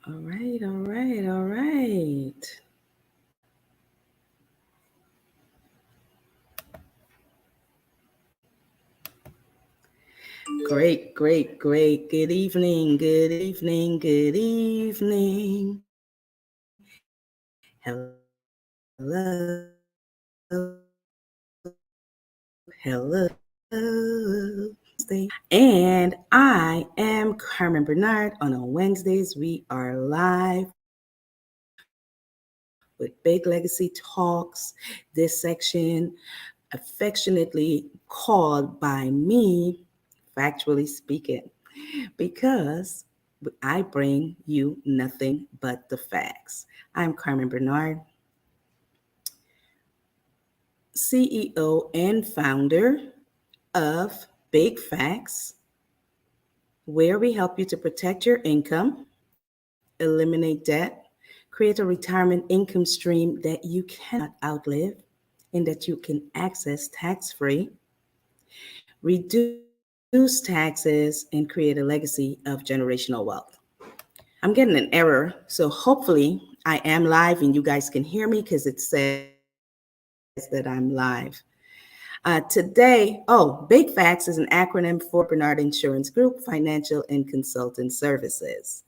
All right, all right, all right. Great, great, great. Good evening, good evening, good evening. Hello, hello. And I am Carmen Bernard. On Wednesdays, we are live with Big Legacy Talks. This section, affectionately called by me, factually speaking, because I bring you nothing but the facts. I'm Carmen Bernard, CEO and founder of Big Facts, where we help you to protect your income, eliminate debt, create a retirement income stream that you cannot outlive and that you can access tax free, reduce taxes, and create a legacy of generational wealth. I'm getting an error, so hopefully I am live and you guys can hear me because it says that I'm live. Big Facts is an acronym for Bernard Insurance Group Financial and Consultant Services.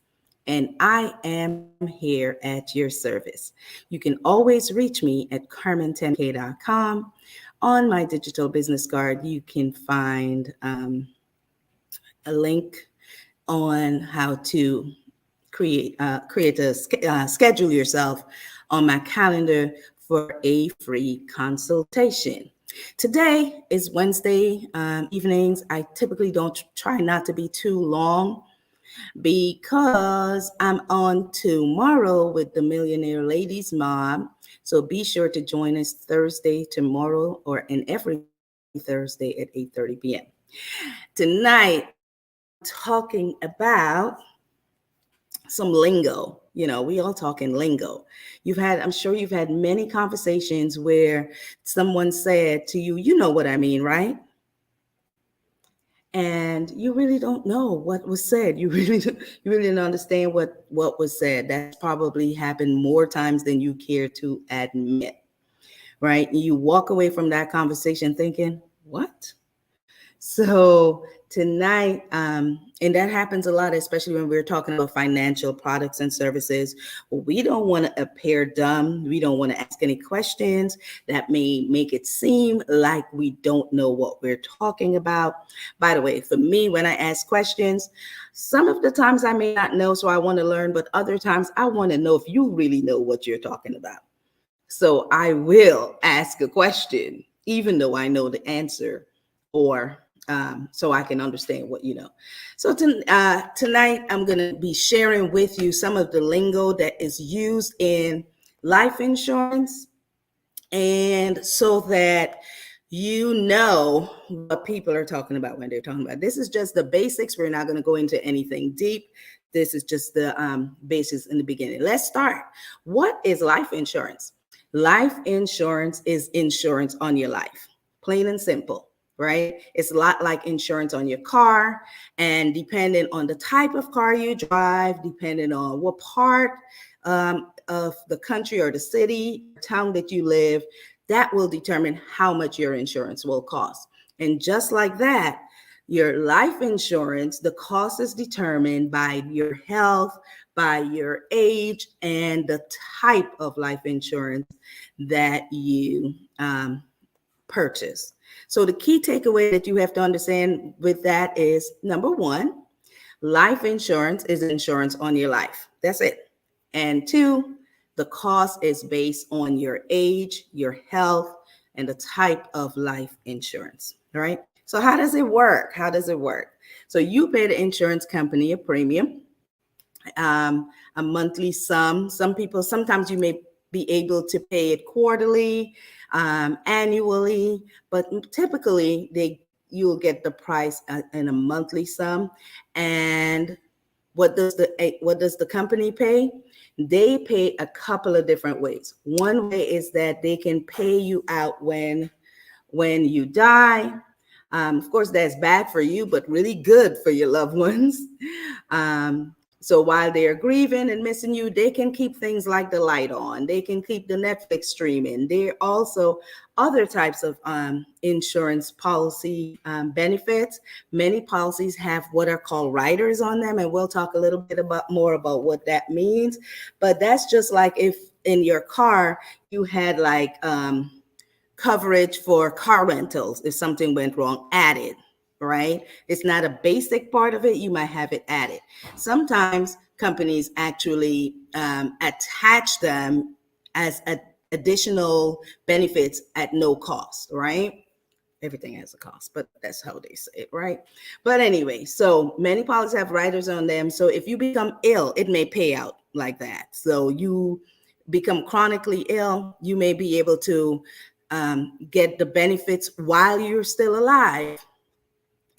And I am here at your service. You can always reach me at carmen10k.com. On my digital business card, you can find a link on how to schedule yourself on my calendar for a free consultation. Today is Wednesday evenings. I typically don't try not to be too long because I'm on tomorrow with the Millionaire Ladies Mob. So be sure to join us Thursday, tomorrow, or in every Thursday at 8:30 p.m. Tonight, I'm talking about some lingo. You know, we all talking lingo. I'm sure you've had many conversations where someone said to you, you know what I mean, right? And you really don't know what was said. You really didn't understand what was said. That's probably happened more times than you care to admit, right? You walk away from that conversation thinking, what? So tonight, and that happens a lot, especially when we're talking about financial products and services. We don't want to appear dumb. We don't want to ask any questions that may make it seem like we don't know what we're talking about. By the way, for me, when I ask questions, some of the times I may not know, so I want to learn, but other times I want to know if you really know what you're talking about. So I will ask a question, even though I know the answer, or so I can understand what you know. So tonight, I'm going to be sharing with you some of the lingo that is used in life insurance, and so that you know what people are talking about when they're talking about. This is just the basics. We're not going to go into anything deep. This is just the basics in the beginning. Let's start. What is life insurance? Life insurance is insurance on your life, plain and simple, right? It's a lot like insurance on your car. And depending on the type of car you drive, depending on what part of the country or the city, town that you live, that will determine how much your insurance will cost. And just like that, your life insurance, the cost is determined by your health, by your age, and the type of life insurance that you purchase. So the key takeaway that you have to understand with that is, number one, life insurance is insurance on your life. That's it. And two, the cost is based on your age, your health, and the type of life insurance, right? So how does it work? How does it work? So you pay the insurance company a premium, a monthly sum. Sometimes you may be able to pay it quarterly, annually, but typically you'll get the price in a monthly sum. And what does the company pay? They pay a couple of different ways. One way is that they can pay you out when you die. Of course, that's bad for you, but really good for your loved ones. So while they're grieving and missing you, they can keep things like the light on. They can keep the Netflix streaming. There are also other types of insurance policy benefits. Many policies have what are called riders on them, and we'll talk a little bit more about what that means. But that's just like if in your car you had like coverage for car rentals if something went wrong, added, right? It's not a basic part of it. You might have it added. Sometimes companies actually attach them as additional benefits at no cost, right? Everything has a cost, but that's how they say it, right? But anyway, so many policies have riders on them. So if you become ill, it may pay out like that. So you become chronically ill, you may be able to get the benefits while you're still alive,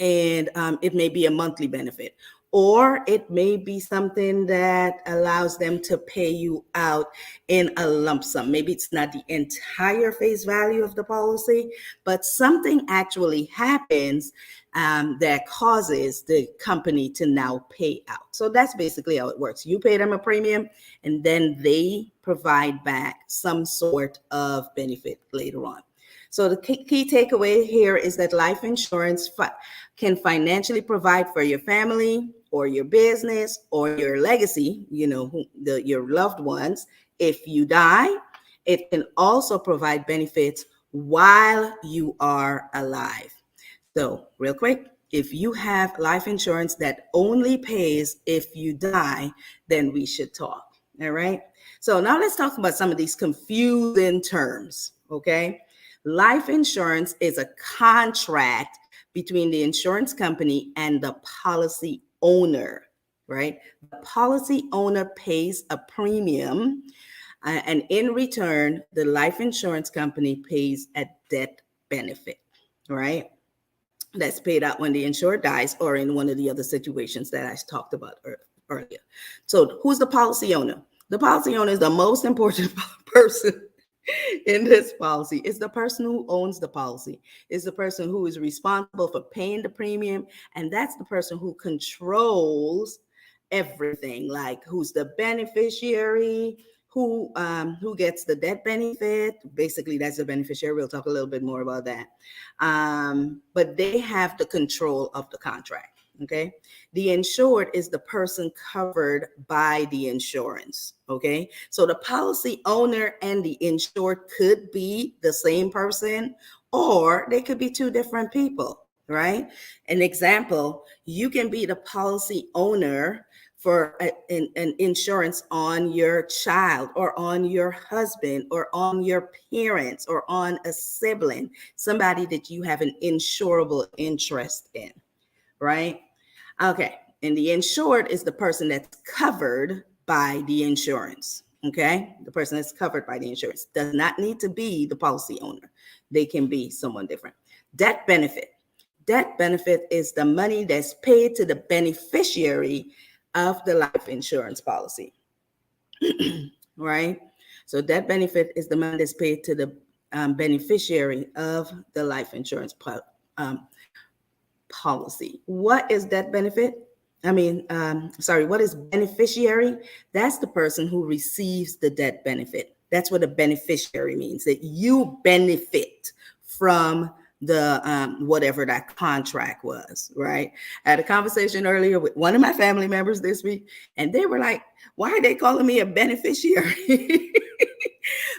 and it may be a monthly benefit, or it may be something that allows them to pay you out in a lump sum. Maybe it's not the entire face value of the policy, but something actually happens that causes the company to now pay out. So that's basically how it works. You pay them a premium, and then they provide back some sort of benefit later on. So the key takeaway here is that life insurance can financially provide for your family or your business or your legacy, your loved ones. If you die, it can also provide benefits while you are alive. So real quick, if you have life insurance that only pays if you die, then we should talk. All right. So now let's talk about some of these confusing terms. Okay. Life insurance is a contract between the insurance company and the policy owner, right? The policy owner pays a premium, and in return, the life insurance company pays a death benefit, right? That's paid out when the insured dies or in one of the other situations that I talked about earlier. So who's the policy owner? The policy owner is the most important person in this policy. It's the person who owns the policy. It's the person who is responsible for paying the premium. And that's the person who controls everything, like who's the beneficiary, who gets the death benefit. Basically, that's the beneficiary. We'll talk a little bit more about that. But they have the control of the contract. Okay. The insured is the person covered by the insurance. Okay. So the policy owner and the insured could be the same person, or they could be two different people, right? An example, you can be the policy owner for an insurance on your child or on your husband or on your parents or on a sibling, somebody that you have an insurable interest in, right? Okay. And the insured is the person that's covered by the insurance. Okay. The person that's covered by the insurance does not need to be the policy owner. They can be someone different. Death benefit. Death benefit is the money that's paid to the beneficiary of the life insurance policy. Right. So death benefit is the money that's paid to the beneficiary of the life insurance policy. What is death benefit? What is beneficiary? That's the person who receives the death benefit. That's what a beneficiary means, that you benefit from the whatever that contract was, right? I had a conversation earlier with one of my family members this week, and they were like, why are they calling me a beneficiary?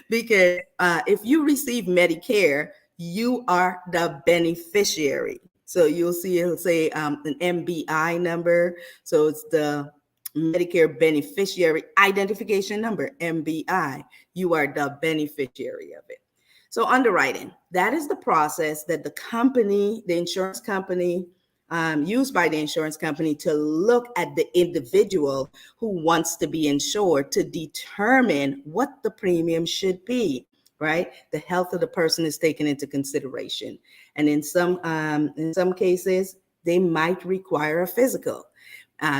Because if you receive Medicare, you are the beneficiary. So you'll see it'll say an MBI number. So it's the Medicare Beneficiary Identification Number, MBI. You are the beneficiary of it. So underwriting, that is the process that the company, the insurance company, used by the insurance company to look at the individual who wants to be insured to determine what the premium should be, right? The health of the person is taken into consideration. And in some cases, they might require a physical.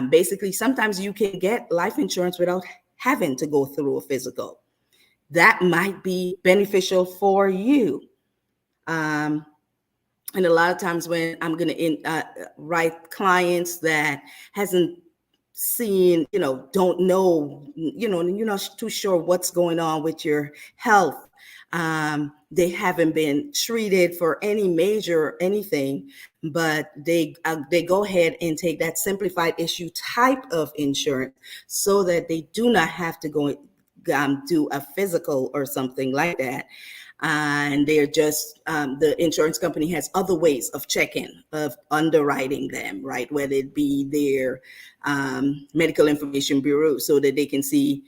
Basically, sometimes you can get life insurance without having to go through a physical. That might be beneficial for you. And a lot of times when I'm going to write clients that hasn't seeing, don't know, you're not too sure what's going on with your health. They haven't been treated for any major anything, but they go ahead and take that simplified issue type of insurance so that they do not have to go do a physical or something like that. And they're just the insurance company has other ways of checking, of underwriting them, right? Whether it be their medical information bureau, so that they can see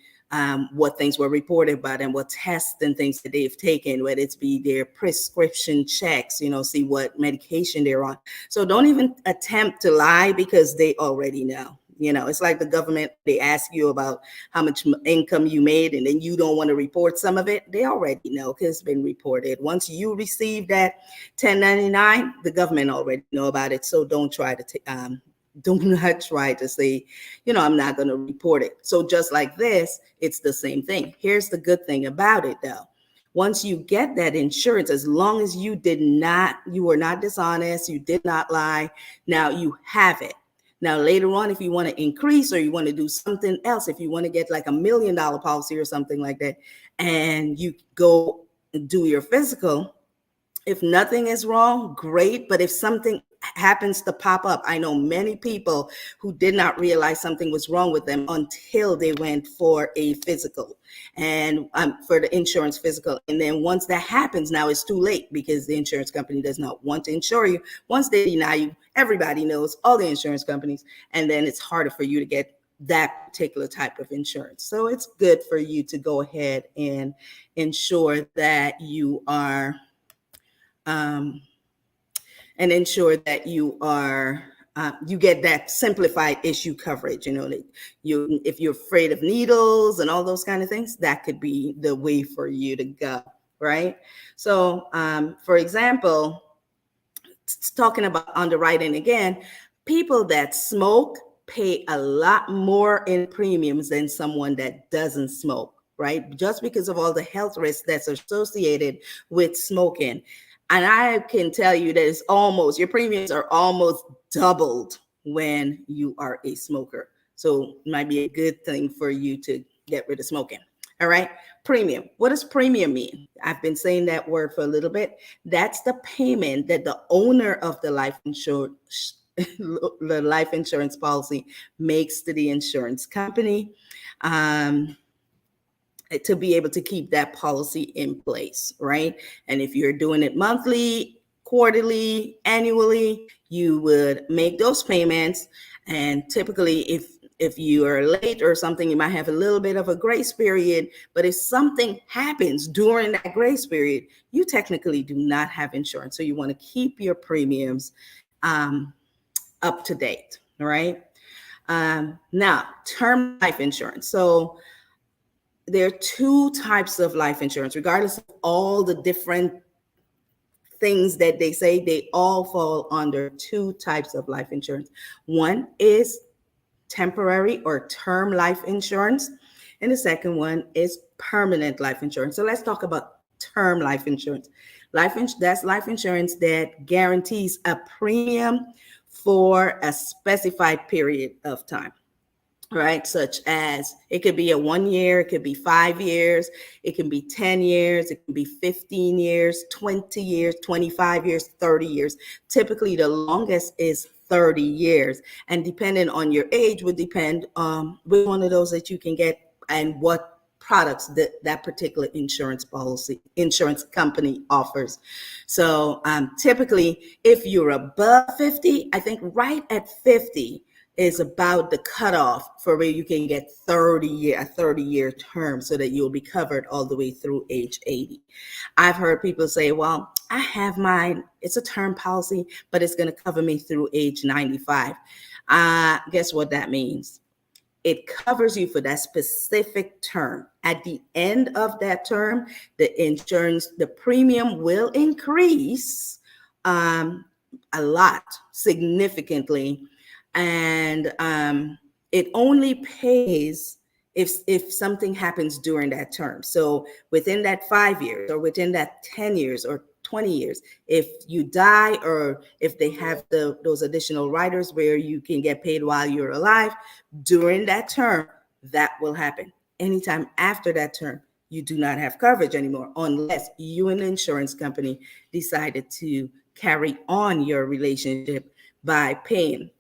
what things were reported about and what tests and things that they've taken, whether it's be their prescription checks, see what medication they're on. So don't even attempt to lie, because they already know. It's like the government, they ask you about how much income you made, and then you don't want to report some of it. They already know, because it's been reported. Once you receive that 1099, the government already know about it. So don't try to do not try to say, I'm not going to report it. So just like this, it's the same thing. Here's the good thing about it, though. Once you get that insurance, as long as you were not dishonest, you did not lie, now you have it. Now, later on, if you want to increase or you want to do something else, if you want to get like $1 million policy or something like that, and you go do your physical, if nothing is wrong, great. But if something happens to pop up, I know many people who did not realize something was wrong with them until they went for a physical, and for the insurance physical. And then once that happens, now it's too late, because the insurance company does not want to insure you. Once they deny you, everybody knows, all the insurance companies, and then it's harder for you to get that particular type of insurance. So it's good for you to go ahead and ensure that you are you get that simplified issue coverage. If you're afraid of needles and all those kind of things, that could be the way for you to go, right? So, for example, talking about underwriting again, people that smoke pay a lot more in premiums than someone that doesn't smoke, right? Just because of all the health risks that's associated with smoking. And I can tell you that your premiums are almost doubled when you are a smoker. So it might be a good thing for you to get rid of smoking. All right. Premium. What does premium mean? I've been saying that word for a little bit. That's the payment that the owner of the life insurance policy makes to the insurance company, to be able to keep that policy in place, right? And if you're doing it monthly, quarterly, annually, you would make those payments. And typically, if you are late or something, you might have a little bit of a grace period. But if something happens during that grace period, you technically do not have insurance. So you want to keep your premiums up to date, right? Now, term life insurance. So there are two types of life insurance, regardless of all the different things that they say, they all fall under two types of life insurance. One is temporary or term life insurance, and the second one is permanent life insurance. So let's talk about term life insurance. That's life insurance that guarantees a premium for a specified period of time. Right, such as it could be a 1 year, it could be 5 years, it can be 10 years, it can be 15 years, 20 years, 25 years, 30 years. Typically, the longest is 30 years. And depending on your age would depend which one of those that you can get and what products that particular insurance company offers. So typically, if you're above 50, I think right at 50, is about the cutoff for where you can get a 30-year term, so that you'll be covered all the way through age 80. I've heard people say, well, I have mine, it's a term policy, but it's going to cover me through age 95. Guess what that means? It covers you for that specific term. At the end of that term, the premium will increase a lot, significantly. And it only pays if something happens during that term. So within that 5 years, or within that 10 years, or 20 years. If you die, or if they have those additional riders where you can get paid while you're alive, during that term, that will happen. Anytime after that term, you do not have coverage anymore, unless you and the insurance company decided to carry on your relationship by paying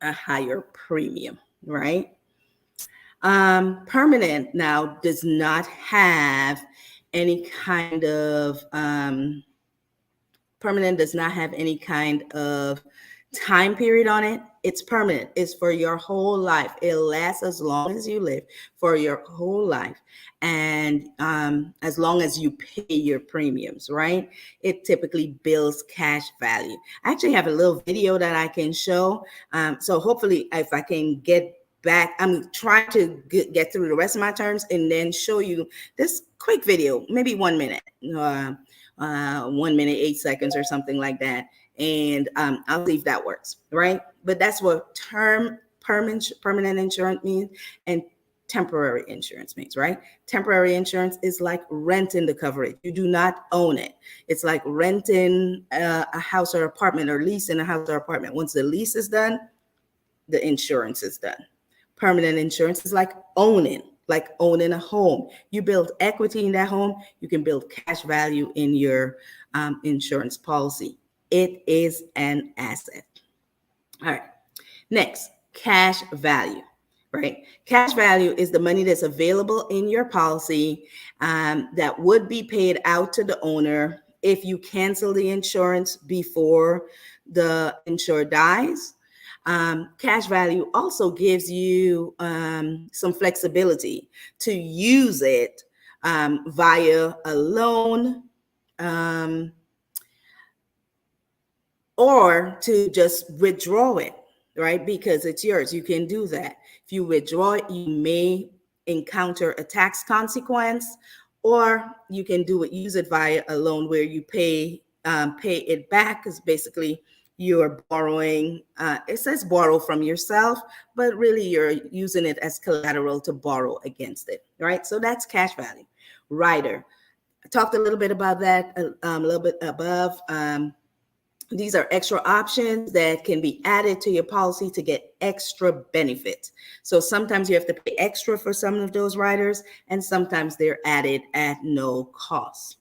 a higher premium, right? Permanent now does not have any kind of permanent does not have any kind of time period on it. It's permanent. It's for your whole life. It lasts as long as you live, for your whole life. And as long as you pay your premiums, right? It typically builds cash value. I actually have a little video that I can show. So hopefully, if I can get back, I'm trying to get through the rest of my terms and then show you this quick video, maybe 1 minute. 1 minute, 8 seconds or something like that. And I'll see if that works, right? But that's what permanent insurance means, and temporary insurance means, right? Temporary insurance is like renting the coverage. You do not own it. It's like renting a house or apartment, or leasing a house or apartment. Once the lease is done, the insurance is done. Permanent insurance is like owning a home. You build equity in that home, you can build cash value in your insurance policy. It is an asset. All right. Next, cash value, right? Cash value is the money that's available in your policy that would be paid out to the owner if you cancel the insurance before the insured dies. Cash value also gives you some flexibility to use it via a loan, or to just withdraw it, right? Because it's yours. You can do that. If you withdraw it, you may encounter a tax consequence, or you can use it via a loan where you pay it back, because basically you're borrowing, it says borrow from yourself, but really you're using it as collateral to borrow against it, right? So that's cash value. Rider, I talked a little bit about that a little bit above. These are extra options that can be added to your policy to get extra benefits. So sometimes you have to pay extra for some of those riders, and sometimes they're added at no cost.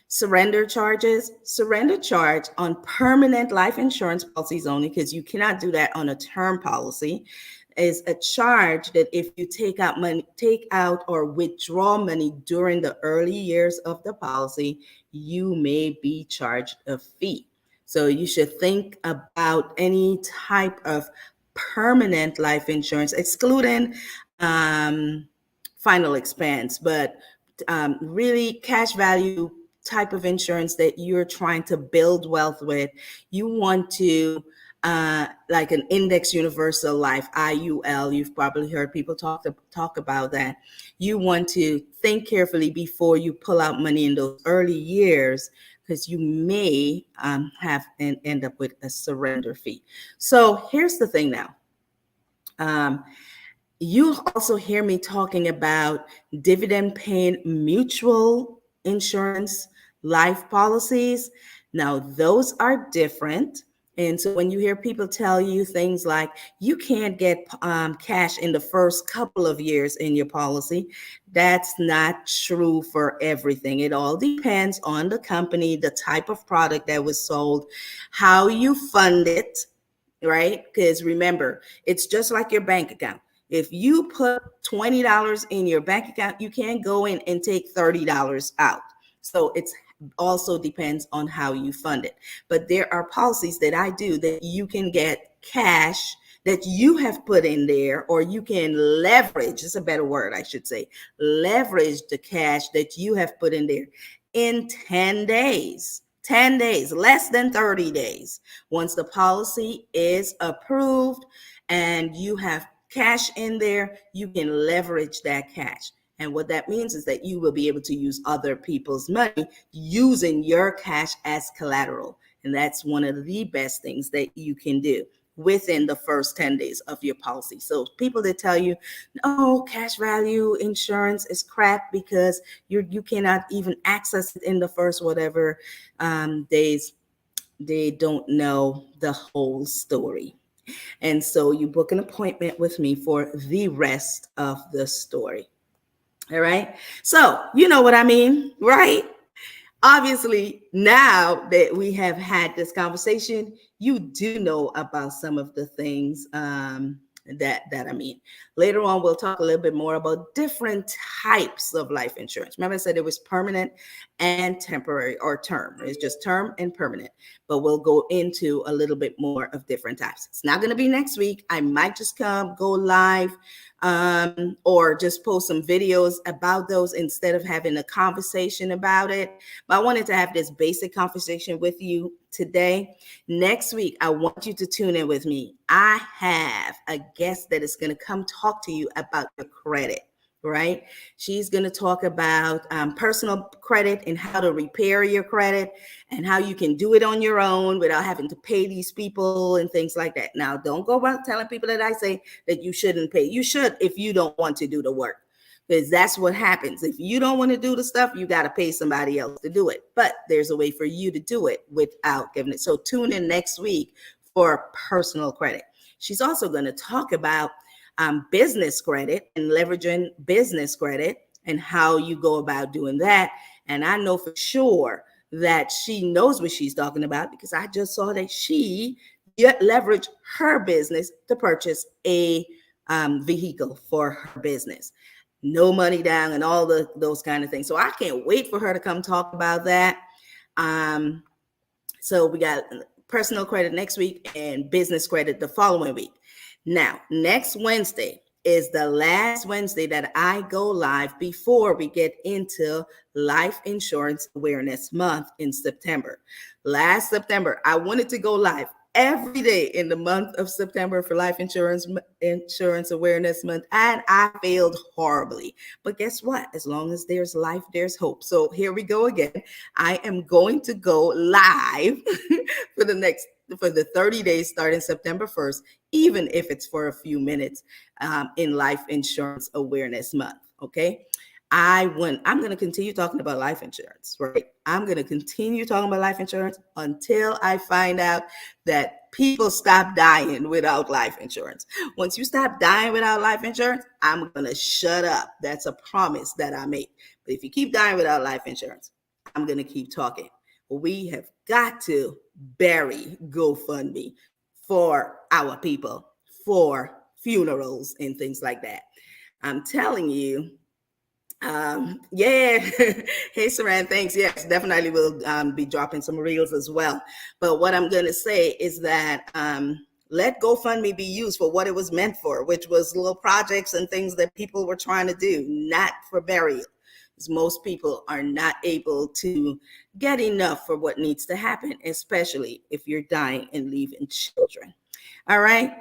Surrender charges. Surrender charge on permanent life insurance policies only, because you cannot do that on a term policy, is a charge that if you take out or withdraw money during the early years of the policy, you may be charged a fee. So you should think about any type of permanent life insurance, excluding final expense, but really cash value type of insurance that you're trying to build wealth with. You want to, like an index universal life, IUL, you've probably heard people talk about that. You want to think carefully before you pull out money in those early years, because you may have and end up with a surrender fee. So here's the thing now. You also hear me talking about dividend paying mutual insurance life policies. Now, those are different. And so when you hear people tell you things like you can't get cash in the first couple of years in your policy, that's not true for everything. It all depends on the company, the type of product that was sold, how you fund it, right? Because remember, it's just like your bank account. If you put $20 in your bank account, you can't go in and take $30 out. So it's also depends on how you fund it. But there are policies that I do that you can get cash that you have put in there, or you can leverage, it's a better word, I should say, leverage the cash that you have put in there in 10 days. 10 days, less than 30 days. Once the policy is approved and you have cash in there, you can leverage that cash. And what that means is that you will be able to use other people's money using your cash as collateral. And that's one of the best things that you can do. within the first 10 days of your policy. So people that tell you, no, cash value insurance is crap because you cannot even access it in the first whatever days, they don't know the whole story. And so you book an appointment with me for the rest of the story. All right. So you know what I mean, right? Obviously, now that we have had this conversation, you do know about some of the things that I mean. Later on, we'll talk a little bit more about different types of life insurance. Remember, I said it was permanent and temporary, or term. It's just term and permanent. But we'll go into a little bit more of different types. It's not going to be next week. I might just go live or just post some videos about those instead of having a conversation about it. But I wanted to have this basic conversation with you today. Next week, I want you to tune in with me. I have a guest that is going to come talk to you about your credit. Right? She's going to talk about personal credit and how to repair your credit and how you can do it on your own without having to pay these people and things like that. Now, don't go around telling people that I say that you shouldn't pay. You should if you don't want to do the work, because that's what happens. If you don't want to do the stuff, you got to pay somebody else to do it. But there's a way for you to do it without giving it. So tune in next week for personal credit. She's also going to talk about business credit and leveraging business credit and how you go about doing that. And I know for sure that she knows what she's talking about because I just saw that she leveraged her business to purchase a vehicle for her business. No money down and all those kind of things. So I can't wait for her to come talk about that. So we got personal credit next week and business credit the following week. Now, next Wednesday is the last Wednesday that I go live before we get into Life Insurance Awareness Month in September. Last September, I wanted to go live every day in the month of September for Life Insurance Awareness Month, and I failed horribly. But guess what? As long as there's life, there's hope. So here we go again. I am going to go live for the 30 days starting September 1st, even if it's for a few minutes in Life Insurance Awareness Month. Okay. I'm going to continue talking about life insurance, right? I'm going to continue talking about life insurance until I find out that people stop dying without life insurance. Once you stop dying without life insurance, I'm going to shut up. That's a promise that I make. But if you keep dying without life insurance, I'm going to keep talking. We have got to bury GoFundMe for our people, for funerals and things like that. I'm telling you, yeah. Hey, Saran, thanks. Yes, definitely will be dropping some reels as well. But what I'm going to say is that let GoFundMe be used for what it was meant for, which was little projects and things that people were trying to do, not for burial. Because most people are not able to get enough for what needs to happen, especially if you're dying and leaving children. All right.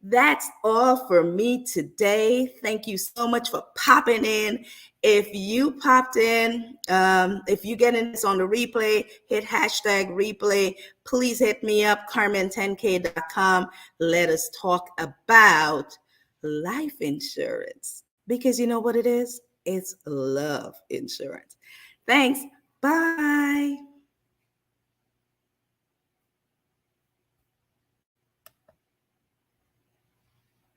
That's all for me today. Thank you so much for popping in. If you popped in, if you get in this on the replay, hit hashtag replay. Please hit me up, carmen10k.com. Let us talk about life insurance because you know what it is? It's love insurance. Thanks. Bye.